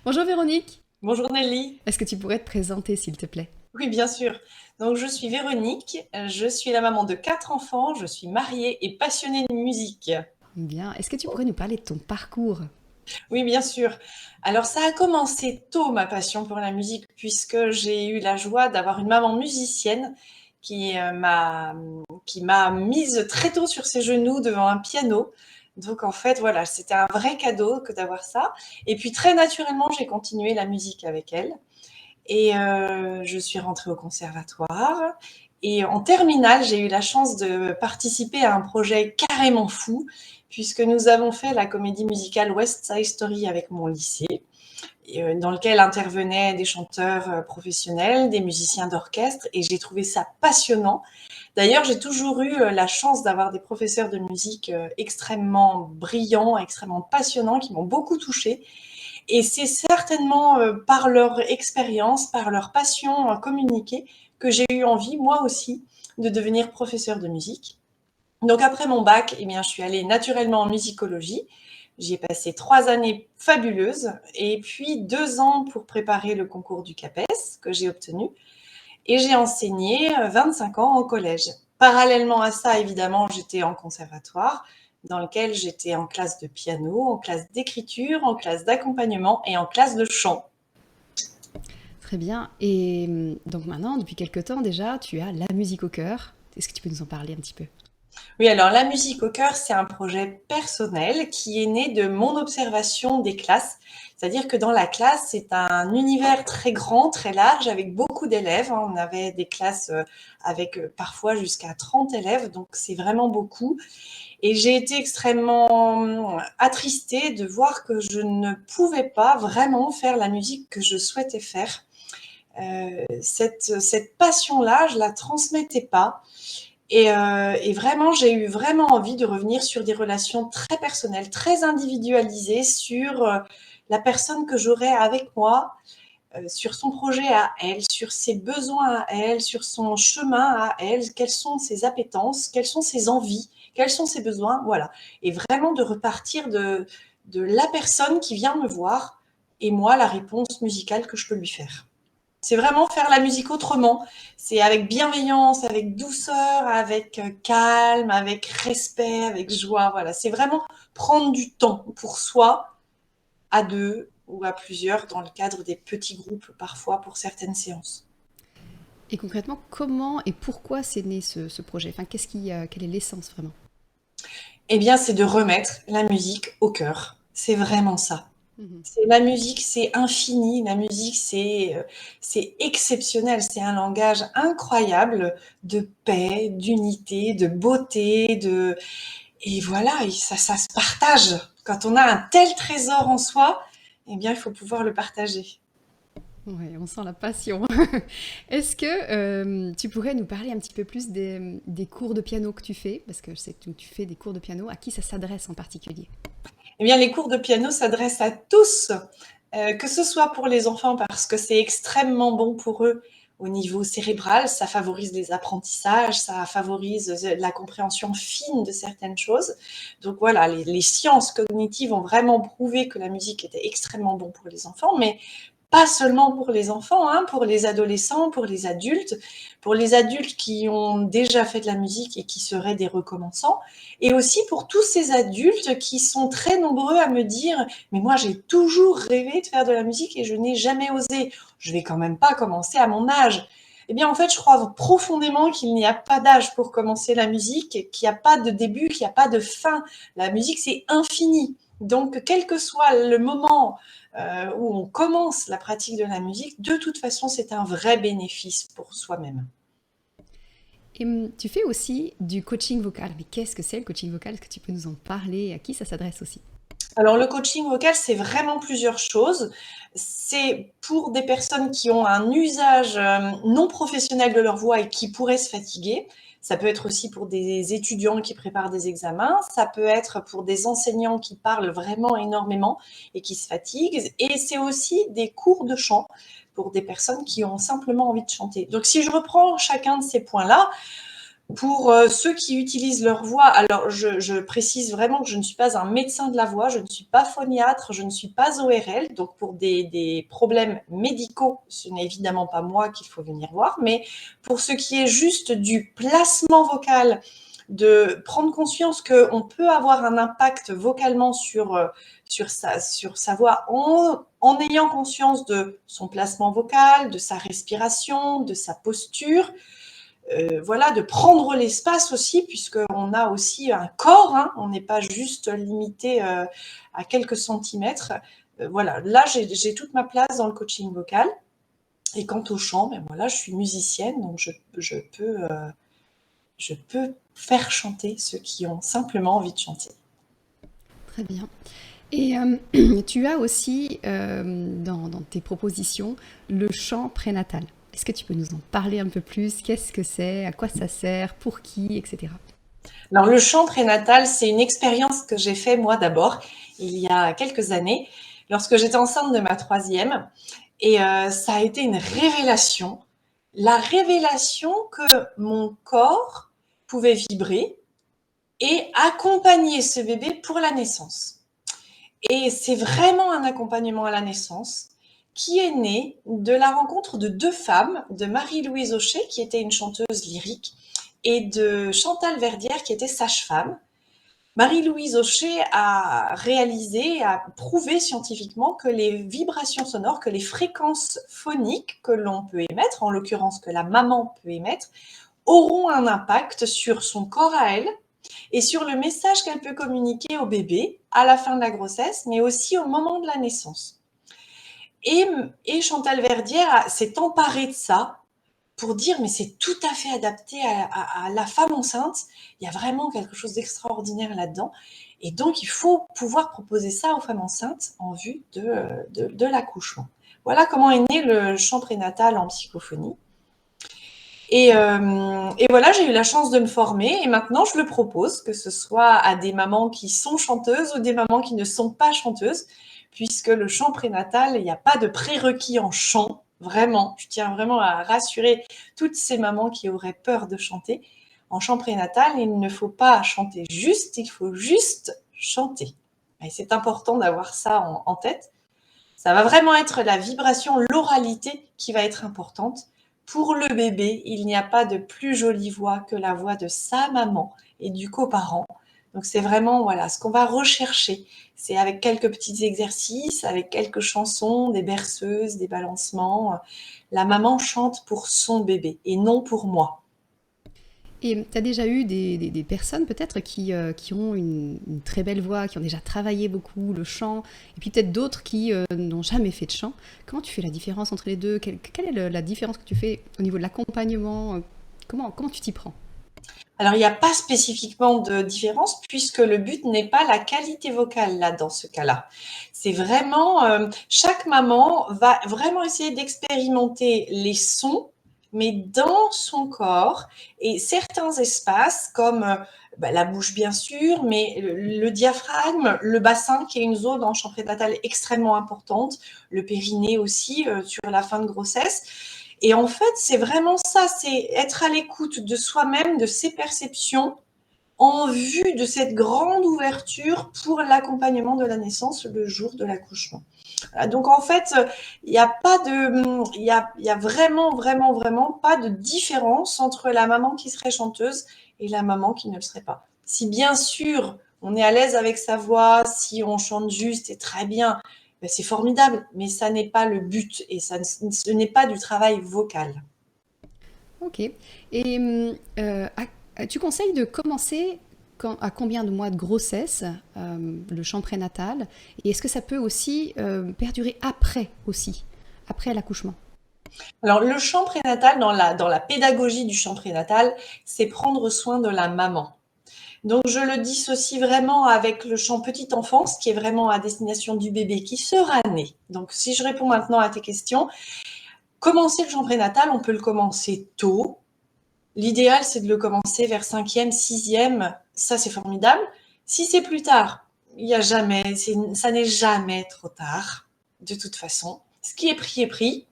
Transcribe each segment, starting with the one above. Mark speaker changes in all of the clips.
Speaker 1: Bonjour Véronique,
Speaker 2: Bonjour Nelly.
Speaker 1: est-ce que tu pourrais te présenter s'il te plaît?
Speaker 2: Oui, bien sûr. Donc, je suis Véronique, je suis la maman de 4 enfants, je suis mariée et passionnée de musique.
Speaker 1: Bien, est-ce que tu pourrais nous parler de ton parcours?
Speaker 2: Oui, bien sûr. Alors, ça a commencé tôt, ma passion pour la musique, puisque j'ai eu la joie d'avoir une maman musicienne qui m'a mise très tôt sur ses genoux devant un piano. Donc, en fait, voilà, c'était un vrai cadeau que d'avoir ça. Et puis, très naturellement, j'ai continué la musique avec elle. Et je suis rentrée au conservatoire. Et en terminale, j'ai eu la chance de participer à un projet carrément fou, puisque nous avons fait la comédie musicale West Side Story avec mon lycée, dans lequel intervenaient des chanteurs professionnels, des musiciens d'orchestre, et j'ai trouvé ça passionnant. D'ailleurs, j'ai toujours eu la chance d'avoir des professeurs de musique extrêmement brillants, extrêmement passionnants, qui m'ont beaucoup touchée. Et c'est certainement par leur expérience, par leur passion communiquée, que j'ai eu envie, moi aussi, de devenir professeur de musique. Donc après mon bac, eh bien, je suis allée naturellement en musicologie. J'y ai passé 3 années fabuleuses et puis 2 ans pour préparer le concours du CAPES que j'ai obtenu. Et j'ai enseigné 25 ans en collège. Parallèlement à ça, évidemment, j'étais en conservatoire dans lequel j'étais en classe de piano, en classe d'écriture, en classe d'accompagnement et en classe de chant.
Speaker 1: Très bien, et donc maintenant, depuis quelque temps déjà, tu as la musique au cœur. Est-ce que tu peux nous en parler un petit peu?
Speaker 2: Oui, alors la musique au cœur, c'est un projet personnel qui est né de mon observation des classes. C'est-à-dire que dans la classe, c'est un univers très grand, très large, avec beaucoup d'élèves. On avait des classes avec parfois jusqu'à 30 élèves, donc c'est vraiment beaucoup. Et j'ai été extrêmement attristée de voir que je ne pouvais pas vraiment faire la musique que je souhaitais faire. Cette passion-là, je la transmettais pas. Et vraiment, j'ai eu vraiment envie de revenir sur des relations très personnelles, très individualisées, sur la personne que j'aurais avec moi, sur son projet à elle, sur ses besoins à elle, sur son chemin à elle, quelles sont ses appétences, quelles sont ses envies, quels sont ses besoins, voilà. Et vraiment de repartir de la personne qui vient me voir et moi, la réponse musicale que je peux lui faire. C'est vraiment faire la musique autrement. C'est avec bienveillance, avec douceur, avec calme, avec respect, avec joie. Voilà, c'est vraiment prendre du temps pour soi, à deux ou à plusieurs, dans le cadre des petits groupes parfois pour certaines séances.
Speaker 1: Et concrètement, comment et pourquoi c'est né ce projet? Enfin, quelle est l'essence vraiment?
Speaker 2: Eh bien, c'est de remettre la musique au cœur. C'est vraiment ça.
Speaker 1: Mhm.
Speaker 2: C'est la musique, c'est infini. La musique, c'est exceptionnel. C'est un langage incroyable de paix, d'unité, de beauté, et voilà, ça se partage. Quand on a un tel trésor en soi, eh bien, il faut pouvoir le partager.
Speaker 1: Ouais, on sent la passion. Est-ce que tu pourrais nous parler un petit peu plus des cours de piano que tu fais? Parce que je sais que tu fais des cours de piano. À qui ça s'adresse en particulier?
Speaker 2: Eh bien, les cours de piano s'adressent à tous, que ce soit pour les enfants parce que c'est extrêmement bon pour eux au niveau cérébral, ça favorise les apprentissages, ça favorise la compréhension fine de certaines choses. Donc voilà, les sciences cognitives ont vraiment prouvé que la musique était extrêmement bon pour les enfants, mais pas seulement pour les enfants, hein, pour les adolescents, pour les adultes qui ont déjà fait de la musique et qui seraient des recommençants, et aussi pour tous ces adultes qui sont très nombreux à me dire mais moi j'ai toujours rêvé de faire de la musique et je n'ai jamais osé. Je vais quand même pas commencer à mon âge. Eh bien en fait je crois profondément qu'il n'y a pas d'âge pour commencer la musique, qu'il n'y a pas de début, qu'il n'y a pas de fin. La musique c'est infini. Donc quel que soit le moment où on commence la pratique de la musique, de toute façon, c'est un vrai bénéfice pour soi-même.
Speaker 1: Et tu fais aussi du coaching vocal. Mais qu'est-ce que c'est le coaching vocal? Est-ce que tu peux nous en parler? À qui ça s'adresse aussi?
Speaker 2: Alors, le coaching vocal, c'est vraiment plusieurs choses. C'est pour des personnes qui ont un usage non professionnel de leur voix et qui pourraient se fatiguer. Ça peut être aussi pour des étudiants qui préparent des examens. Ça peut être pour des enseignants qui parlent vraiment énormément et qui se fatiguent. Et c'est aussi des cours de chant pour des personnes qui ont simplement envie de chanter. Donc, si je reprends chacun de ces points-là, Pour ceux qui utilisent leur voix, alors je précise vraiment que je ne suis pas un médecin de la voix, je ne suis pas phoniatre, je ne suis pas ORL, donc pour des problèmes médicaux, ce n'est évidemment pas moi qu'il faut venir voir, mais pour ce qui est juste du placement vocal, de prendre conscience qu'on peut avoir un impact vocalement sur sa voix en ayant conscience de son placement vocal, de sa respiration, de sa posture, voilà, de prendre l'espace aussi, puisqu'on a aussi un corps, hein, on n'est pas juste limité à quelques centimètres. Voilà, là, j'ai toute ma place dans le coaching vocal. Et quant au chant, ben voilà, je suis musicienne, donc je peux faire chanter ceux qui ont simplement envie de chanter.
Speaker 1: Très bien. Et tu as aussi dans tes propositions le chant prénatal. Est-ce que tu peux nous en parler un peu plus? Qu'est-ce que c'est? À quoi ça sert? Pour qui? Etc.
Speaker 2: Alors, le chant prénatal, c'est une expérience que j'ai fait moi d'abord, il y a quelques années, lorsque j'étais enceinte de ma troisième. Et ça a été une révélation. La révélation que mon corps pouvait vibrer et accompagner ce bébé pour la naissance. Et c'est vraiment un accompagnement à la naissance qui est né de la rencontre de deux femmes, de Marie-Louise Aucher, qui était une chanteuse lyrique, et de Chantal Verdière, qui était sage-femme. Marie-Louise Aucher a réalisé, a prouvé scientifiquement que les vibrations sonores, que les fréquences phoniques que l'on peut émettre, en l'occurrence que la maman peut émettre, auront un impact sur son corps à elle et sur le message qu'elle peut communiquer au bébé à la fin de la grossesse, mais aussi au moment de la naissance. Et Chantal Verdière s'est emparée de ça pour dire mais c'est tout à fait adapté à la femme enceinte, il y a vraiment quelque chose d'extraordinaire là-dedans, et donc il faut pouvoir proposer ça aux femmes enceintes en vue de l'accouchement. Voilà comment est né le chant prénatal en psychophonie. Et voilà, j'ai eu la chance de me former et maintenant je le propose, que ce soit à des mamans qui sont chanteuses ou des mamans qui ne sont pas chanteuses, puisque le chant prénatal, il n'y a pas de prérequis en chant, vraiment. Je tiens vraiment à rassurer toutes ces mamans qui auraient peur de chanter. En chant prénatal, il ne faut pas chanter juste, il faut juste chanter. Et c'est important d'avoir ça en tête. Ça va vraiment être la vibration, l'oralité qui va être importante. Pour le bébé, il n'y a pas de plus jolie voix que la voix de sa maman et du coparent. Donc c'est vraiment voilà ce qu'on va rechercher. C'est avec quelques petits exercices, avec quelques chansons, des berceuses, des balancements. La maman chante pour son bébé et non pour moi.
Speaker 1: Et tu as déjà eu des personnes peut-être qui ont une très belle voix, qui ont déjà travaillé beaucoup le chant, et puis peut-être d'autres qui n'ont jamais fait de chant. Comment tu fais la différence entre les deux? Quelle est la différence que tu fais au niveau de l'accompagnement? Comment tu t'y prends?
Speaker 2: Alors, il n'y a pas spécifiquement de différence puisque le but n'est pas la qualité vocale là dans ce cas-là. C'est vraiment, chaque maman va vraiment essayer d'expérimenter les sons, mais dans son corps et certains espaces comme la bouche bien sûr, mais le diaphragme, le bassin qui est une zone en chant prénatal extrêmement importante, le périnée aussi sur la fin de grossesse. Et en fait, c'est vraiment ça, c'est être à l'écoute de soi-même, de ses perceptions, en vue de cette grande ouverture pour l'accompagnement de la naissance le jour de l'accouchement. Voilà, donc en fait, il n'y a pas de, il y a vraiment, vraiment, vraiment pas de différence entre la maman qui serait chanteuse et la maman qui ne le serait pas. Si bien sûr on est à l'aise avec sa voix, si on chante juste et très bien, ben c'est formidable, mais ça n'est pas le but et ça, ce n'est pas du travail vocal.
Speaker 1: Ok. Et tu conseilles de commencer à combien de mois de grossesse le chant prénatal? Et est-ce que ça peut aussi perdurer après aussi, après l'accouchement?
Speaker 2: Alors, le chant prénatal, dans la pédagogie du chant prénatal, c'est prendre soin de la maman. Donc, je le dissocie vraiment avec le chant petite enfance, qui est vraiment à destination du bébé qui sera né. Donc, si je réponds maintenant à tes questions, commencer le chant prénatal, on peut le commencer tôt. L'idéal, c'est de le commencer vers 5e, 6e. Ça, c'est formidable. Si c'est plus tard, il y a jamais, ça n'est jamais trop tard, de toute façon. Ce qui est pris est pris.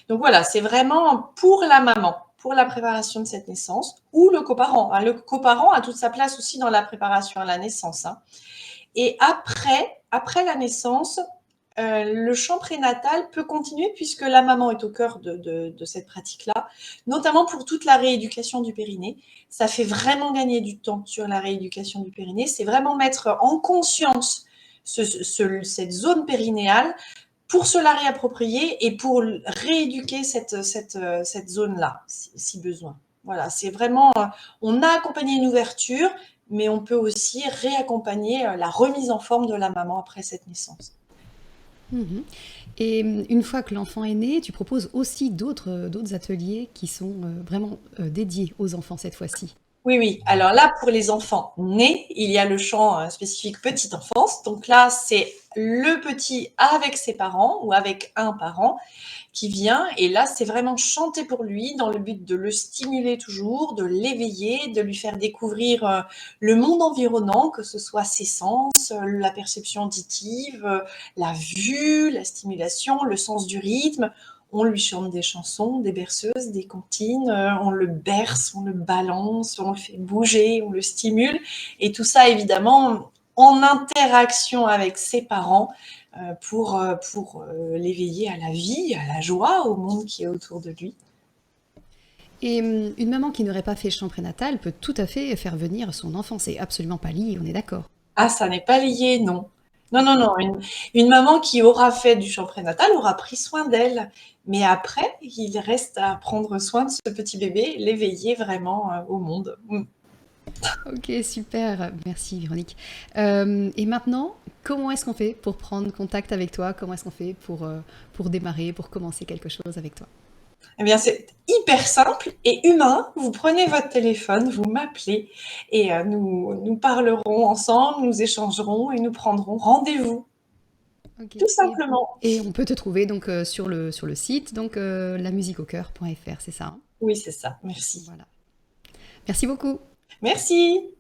Speaker 2: Donc voilà, c'est vraiment pour la maman. pour la préparation de cette naissance, ou le coparent. Le coparent a toute sa place aussi dans la préparation à la naissance. Et après la naissance, le chant prénatal peut continuer puisque la maman est au cœur de cette pratique-là, notamment pour toute la rééducation du périnée. Ça fait vraiment gagner du temps sur la rééducation du périnée. C'est vraiment mettre en conscience cette zone périnéale pour se la réapproprier et pour rééduquer cette zone-là, si besoin. Voilà, c'est vraiment, on a accompagné une ouverture, mais on peut aussi réaccompagner la remise en forme de la maman après cette naissance.
Speaker 1: Mhm. Et une fois que l'enfant est né, tu proposes aussi d'autres ateliers qui sont vraiment dédiés aux enfants cette fois-ci.
Speaker 2: Oui, oui. Alors là, pour les enfants nés, il y a le chant spécifique petite enfance. Donc là, c'est le petit avec ses parents ou avec un parent qui vient. Et là, c'est vraiment chanter pour lui dans le but de le stimuler toujours, de l'éveiller, de lui faire découvrir le monde environnant, que ce soit ses sens, la perception auditive, la vue, la stimulation, le sens du rythme. On lui chante des chansons, des berceuses, des comptines, on le berce, on le balance, on le fait bouger, on le stimule. Et tout ça, évidemment, en interaction avec ses parents pour l'éveiller à la vie, à la joie, au monde qui est autour de lui.
Speaker 1: Et une maman qui n'aurait pas fait chant prénatal peut tout à fait faire venir son enfant. C'est absolument pas lié, on est d'accord.
Speaker 2: Ah, ça n'est pas lié, non. Non, non, non. Une maman qui aura fait du chant prénatal aura pris soin d'elle. Mais après, il reste à prendre soin de ce petit bébé, l'éveiller vraiment au monde.
Speaker 1: Ok, super. Merci Véronique. Et maintenant, comment est-ce qu'on fait pour prendre contact avec toi? Comment est-ce qu'on fait pour démarrer, pour commencer quelque chose avec toi?
Speaker 2: Eh bien, c'est hyper simple et humain. Vous prenez votre téléphone, vous m'appelez et nous parlerons ensemble, nous échangerons et nous prendrons rendez-vous,
Speaker 1: Ok.
Speaker 2: tout simplement.
Speaker 1: Et on peut te trouver donc sur le site, donc lamusiqueaucoeur.fr, c'est ça, hein?
Speaker 2: Oui, c'est ça. Merci.
Speaker 1: Voilà. Merci beaucoup.
Speaker 2: Merci.